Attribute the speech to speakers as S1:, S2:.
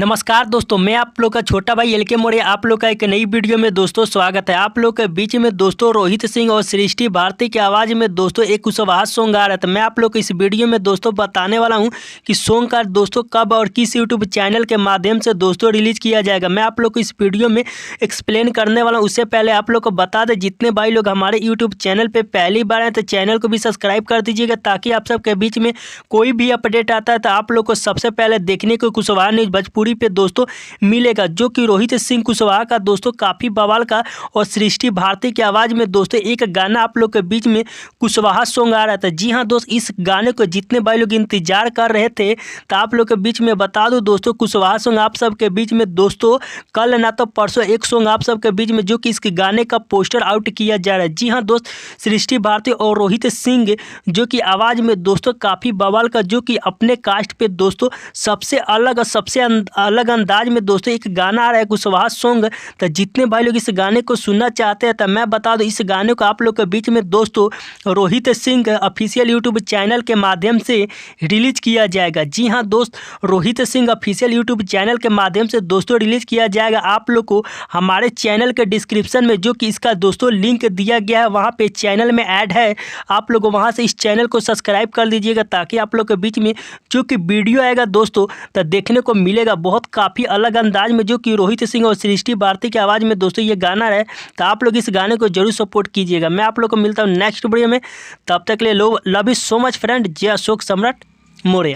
S1: नमस्कार दोस्तों, मैं आप लोग का छोटा भाई एल के मोरे आप लोग का एक नई वीडियो में दोस्तों स्वागत है। आप लोग के बीच में दोस्तों रोहित सिंह और सृष्टि भारती की आवाज़ में दोस्तों एक कुशवाहा सॉन्ग आ रहा था। मैं आप लोग को इस वीडियो में दोस्तों बताने वाला हूं कि सॉन्ग का दोस्तों कब और किस यूट्यूब चैनल के माध्यम से दोस्तों रिलीज किया जाएगा। मैं आप लोग को इस वीडियो में एक्सप्लेन करने वाला हूँ। उससे पहले आप लोग को बता दें, जितने भाई लोग हमारे यूट्यूब चैनल पर पहली बार आए तो चैनल को भी सब्सक्राइब कर दीजिएगा, ताकि आप सबके बीच में कोई भी अपडेट आता है तो आप लोग को सबसे पहले देखने को कुशवाहा न्यूज़ भोजपुरी पे दोस्तों मिलेगा, जो कि रोहित सिंह कुशवाहा का दोस्तों काफ़ी बवाल का और सृष्टि भारती की आवाज़ में दोस्तों एक गाना आप लोग के बीच में कुशवाहा सॉन्ग आ रहा था। जी हाँ दोस्त, इस गाने को जितने भाई लोग इंतजार कर रहे थे तो आप लोग के बीच में बता दूं दोस्तों, कुशवाहा सॉन्ग आप सबके बीच में दोस्तों कल ना तो परसों एक सॉन्ग आप सबके बीच में जो कि इस गाने का पोस्टर आउट किया जा रहा है। जी हाँ दोस्त, सृष्टि भारती और रोहित सिंह जो कि आवाज़ में दोस्तों काफ़ी बवाल का, जो कि अपने कास्ट पे दोस्तों सबसे अलग और सबसे अलग अंदाज में दोस्तों एक गाना आ रहा है कुशवाहा सॉन्ग। तो जितने भाई लोग इस गाने को सुनना चाहते हैं तो मैं बता दूं, इस गाने को आप लोग के बीच में दोस्तों Rohit Singh official YouTube channel के माध्यम से रिलीज किया जाएगा। जी हाँ दोस्त, Rohit Singh official YouTube channel के माध्यम से दोस्तों रिलीज किया जाएगा। आप लोग को हमारे चैनल के डिस्क्रिप्शन में जो कि इसका दोस्तों लिंक दिया गया है, वहाँ पे चैनल में ऐड है। आप लोग वहाँ से इस चैनल को सब्सक्राइब कर लीजिएगा, ताकि आप लोग के बीच में जो कि वीडियो आएगा दोस्तों तो देखने को मिलेगा बहुत काफ़ी अलग अंदाज में, जो कि रोहित सिंह और सृष्टि भारती की आवाज़ में दोस्तों ये गाना है। तो आप लोग इस गाने को जरूर सपोर्ट कीजिएगा। मैं आप लोग को मिलता हूँ नेक्स्ट वीडियो में, तब तक के लिए love you so much friend. जय अशोक सम्राट मौर्य।